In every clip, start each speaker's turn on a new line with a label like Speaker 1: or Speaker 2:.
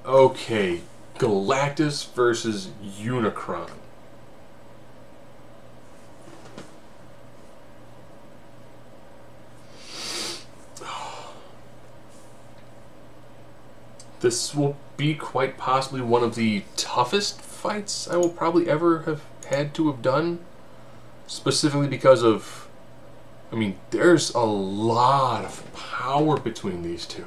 Speaker 1: Okay, Galactus versus Unicron. This will be quite possibly one of the toughest fights I will probably ever have had to have done. Specifically because of, I mean, there's a lot of power between these two.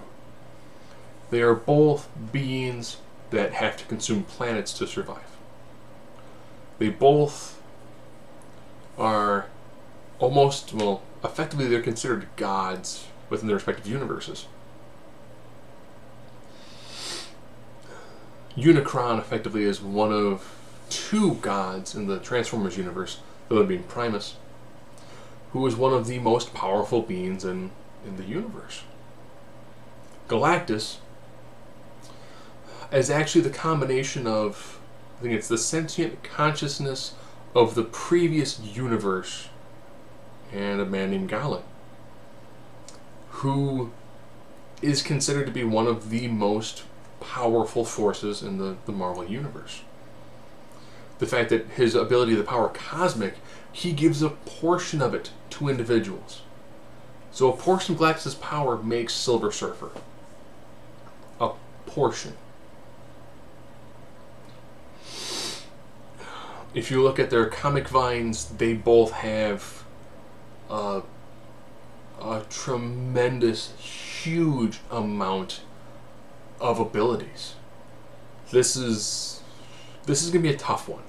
Speaker 1: They are both beings that have to consume planets to survive. They both are almost, well, effectively they're considered gods within their respective universes. Unicron effectively is one of two gods in the Transformers universe, the other being Primus, who is one of the most powerful beings in the universe. Galactus is actually the combination of, I think it's the sentient consciousness of the previous universe and a man named Galen, who is considered to be one of the most powerful forces in the Marvel Universe. The fact that his ability to power cosmic, he gives a portion of it to individuals. So a portion of Galactus' power makes Silver Surfer. A portion. If you look at their comic vines, they both have a tremendous, huge amount of abilities. This is going to be a tough one.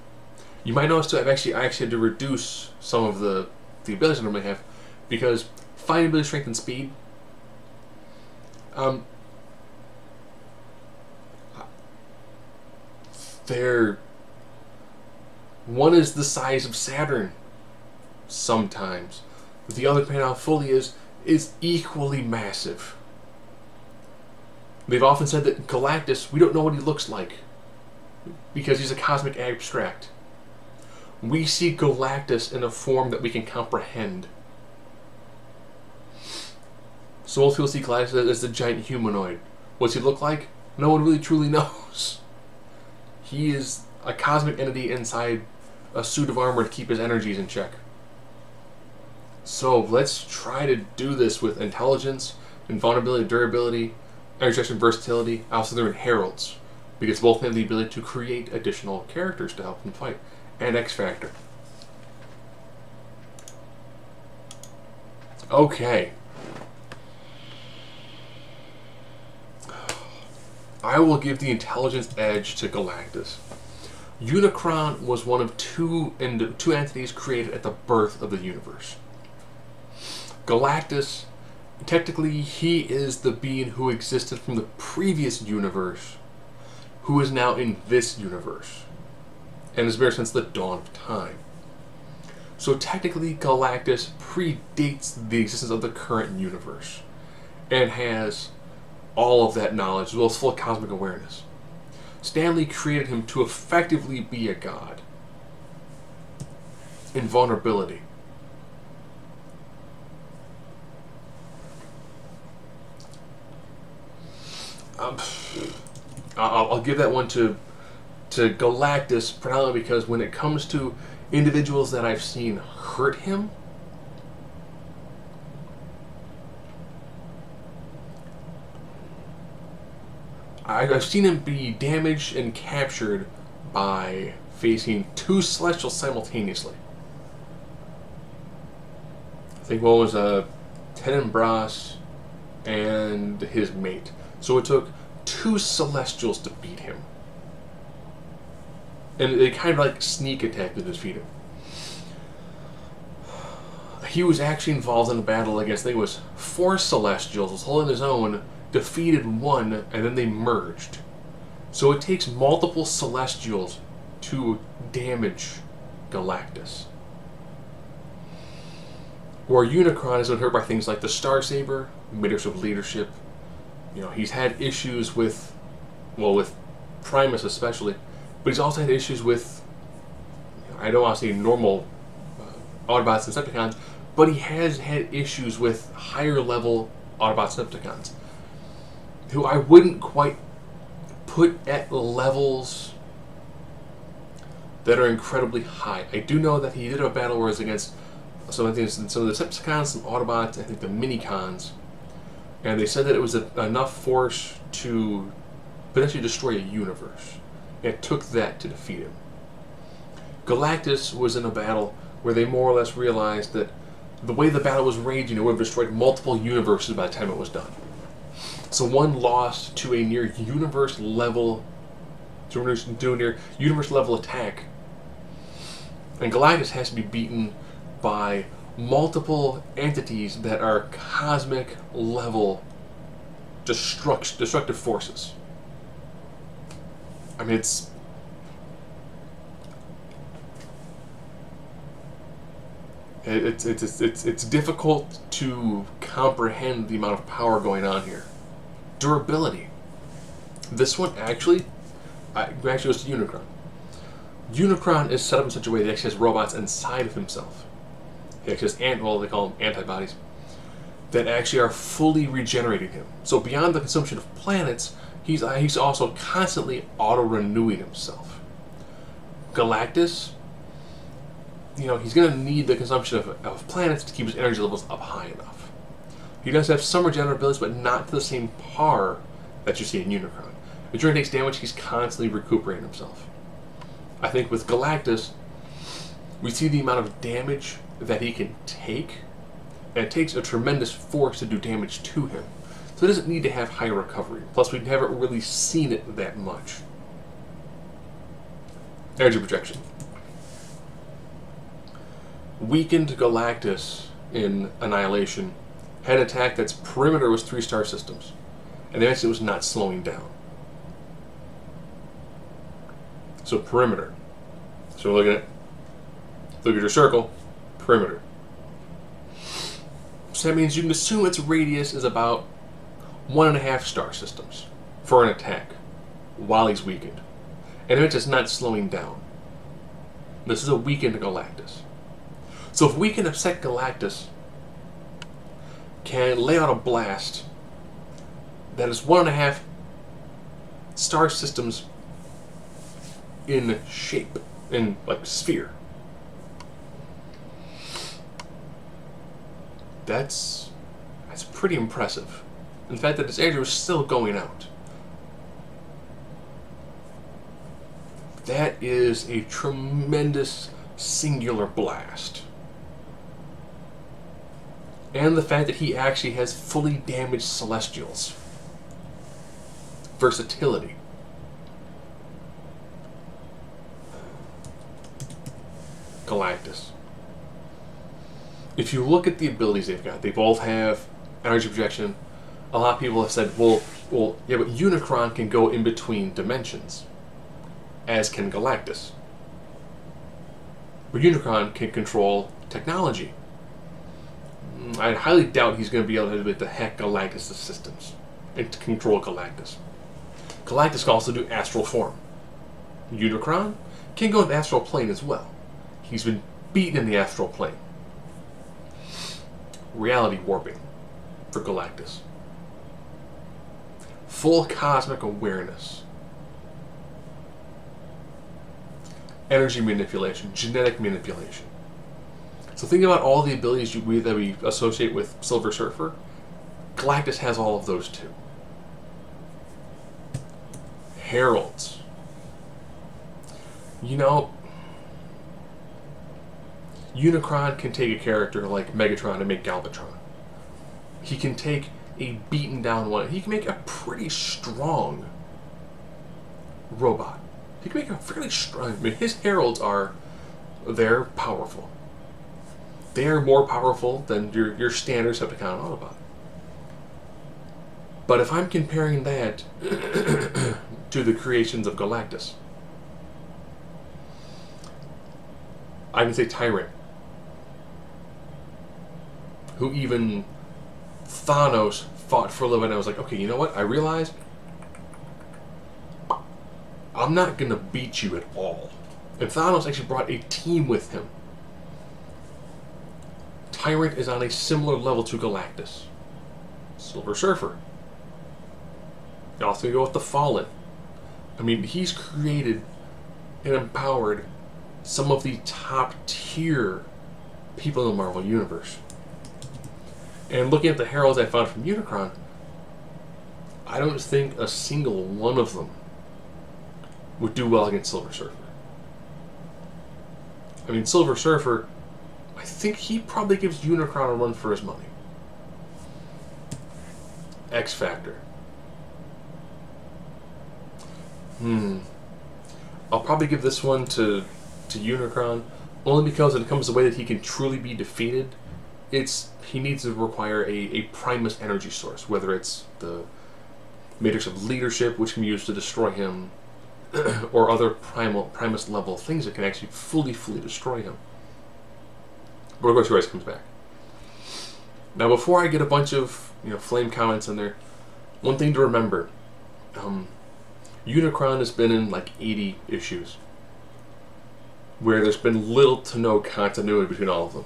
Speaker 1: You might notice too, I actually had to reduce some of the abilities I normally have, because fighting ability, strength, and speed. One is the size of Saturn sometimes. The other, depending on how full he is equally massive. They've often said that Galactus, we don't know what he looks like because he's a cosmic abstract. We see Galactus in a form that we can comprehend. So most people see Galactus as the giant humanoid. What's he look like? No one really truly knows. He is a cosmic entity inside a suit of armor to keep his energies in check. So let's try to do this with intelligence, invulnerability, durability, energy, versatility. Also, they're in heralds, because both have the ability to create additional characters to help them fight, and X Factor. Okay. I will give the intelligence edge to Galactus. Unicron was one of two entities created at the birth of the universe. Galactus, technically, he is the being who existed from the previous universe, who is now in this universe, and has been here since the dawn of time. So technically, Galactus predates the existence of the current universe, and has all of that knowledge, as well as full cosmic awareness. Stan Lee created him to effectively be a god. Invulnerability. I'll give that one to Galactus, primarily because when it comes to individuals that I've seen hurt him, I've seen him be damaged and captured by facing two Celestials simultaneously. I think one was Tenenbass and his mate. So it took two Celestials to beat him. And they kind of like sneak attacked to defeat him. He was actually involved in a battle against, I think it was 4 Celestials, was holding his own, defeated one, and then they merged. So it takes multiple Celestials to damage Galactus. Where Unicron has been hurt by things like the Starsaber, Matrix of Leadership. You know, he's had issues with, well, with Primus especially, but he's also had issues with, I don't want to say normal Autobots and Decepticons, but he has had issues with higher level Autobots and Decepticons, who I wouldn't quite put at levels that are incredibly high. I do know that he did a battle where it was against some of the Decepticons, some Autobots, I think the Minicons, and they said that it was enough force to potentially destroy a universe. And it took that to defeat him. Galactus was in a battle where they more or less realized that the way the battle was raging, it would have destroyed multiple universes by the time it was done. So one lost to a near universe level, attack, and Galactus has to be beaten by multiple entities that are cosmic level destructive forces. I mean, it's difficult to comprehend the amount of power going on here. Durability. This one actually goes to Unicron. Unicron is set up in such a way that he actually has robots inside of himself. He actually has they call them antibodies, that actually are fully regenerating him. So beyond the consumption of planets, he's also constantly auto-renewing himself. Galactus, he's going to need the consumption of planets to keep his energy levels up high enough. He does have some regenerative abilities, but not to the same par that you see in Unicron. If Unicron takes damage, he's constantly recuperating himself. I think with Galactus, we see the amount of damage that he can take, and it takes a tremendous force to do damage to him. So it doesn't need to have high recovery. Plus, we haven't really seen it that much. Energy projection. Weakened Galactus in Annihilation had an attack that's perimeter was 3-star systems, and the it was not slowing down. So perimeter. So we're look at your circle, perimeter. So that means you can assume its radius is about 1.5-star systems for an attack while he's weakened. And it's just not slowing down. This is a weakened Galactus. So if we can upset Galactus, can lay out a blast that is 1.5-star systems in shape, in like sphere. That's pretty impressive. In fact, that this energy was still going out. That is a tremendous singular blast. And the fact that he actually has fully damaged Celestials. Versatility. Galactus. If you look at the abilities they've got, they both have energy projection. A lot of people have said, well, yeah, but Unicron can go in between dimensions, as can Galactus. But Unicron can control technology. I highly doubt he's going to be able to hack Galactus' systems and to control Galactus. Galactus can also do astral form. Unicron can go in the astral plane as well. He's been beaten in the astral plane. Reality warping for Galactus. Full cosmic awareness. Energy manipulation, genetic manipulation. So think about all the abilities that we associate with Silver Surfer. Galactus has all of those too. Heralds. Unicron can take a character like Megatron and make Galvatron. He can take a beaten down one. He can make a pretty strong robot. He can make a fairly strong... I mean, his heralds they're powerful. They're more powerful than your standard Decepticon Autobot. But if I'm comparing that to the creations of Galactus, I can say Tyrant, who even Thanos fought for a little bit, and I was like, okay, you know what? I realized I'm not going to beat you at all. And Thanos actually brought a team with him. Tyrant is on a similar level to Galactus. Silver Surfer. You also go with the Fallen. I mean, he's created and empowered some of the top tier people in the Marvel Universe. And looking at the heralds I found from Unicron, I don't think a single one of them would do well against Silver Surfer. I mean, Silver Surfer, I think he probably gives Unicron a run for his money. X Factor. I'll probably give this one to Unicron, only because when it comes to the way that he can truly be defeated, he needs to require a Primus energy source, whether it's the Matrix of Leadership, which can be used to destroy him, or other Primus level things that can actually fully destroy him. But of course, he always comes back. Now, before I get a bunch of flame comments in there, one thing to remember: Unicron has been in like 80 issues, where there's been little to no continuity between all of them.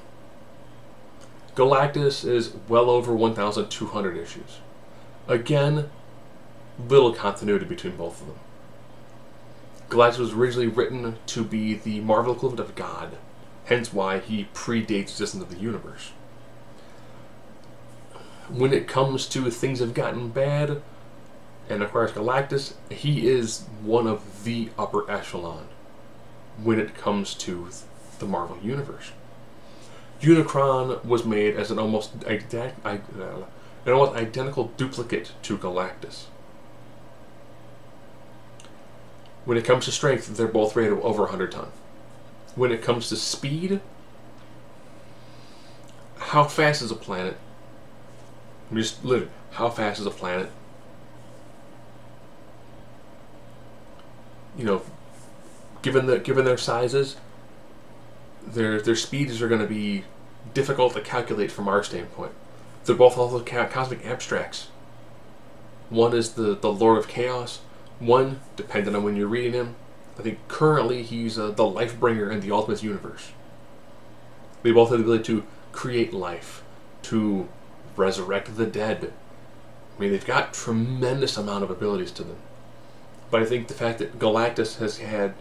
Speaker 1: Galactus is well over 1,200 issues. Again, little continuity between both of them. Galactus was originally written to be the Marvel equivalent of God, hence why he predates the existence of the universe. When it comes to things have gotten bad, and of course Galactus, he is one of the upper echelon when it comes to the Marvel Universe. Unicron was made as an almost identical duplicate to Galactus. When it comes to strength, they're both rated over 100 ton. When it comes to speed, how fast is a planet? Just literally, how fast is a planet? Given their sizes, their speeds are going to be difficult to calculate from our standpoint. They're both also cosmic abstracts. One is the Lord of Chaos. One, depending on when you're reading him, I think currently he's the Lifebringer in the Ultimate Universe. They both have the ability to create life, to resurrect the dead. I mean, they've got tremendous amount of abilities to them. But I think the fact that Galactus has had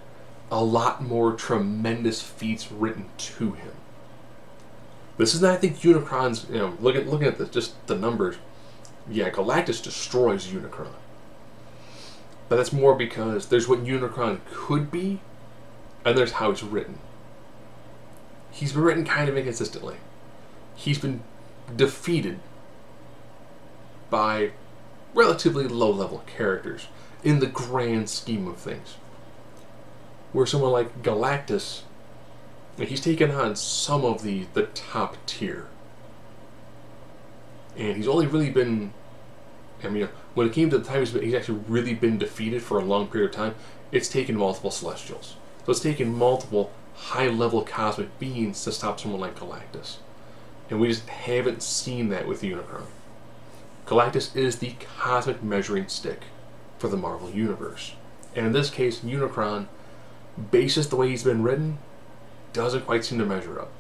Speaker 1: a lot more tremendous feats written to him. This is not, I think, Unicron's, looking at just the numbers, yeah, Galactus destroys Unicron. But that's more because there's what Unicron could be, and there's how it's written. He's been written kind of inconsistently. He's been defeated by relatively low-level characters in the grand scheme of things. Where someone like Galactus, he's taken on some of the top tier. And he's only really been, when it came to the time he's actually really been defeated for a long period of time, it's taken multiple Celestials. So it's taken multiple high-level cosmic beings to stop someone like Galactus. And we just haven't seen that with Unicron. Galactus is the cosmic measuring stick for the Marvel Universe. And in this case, Unicron, basis the way he's been written, doesn't quite seem to measure up.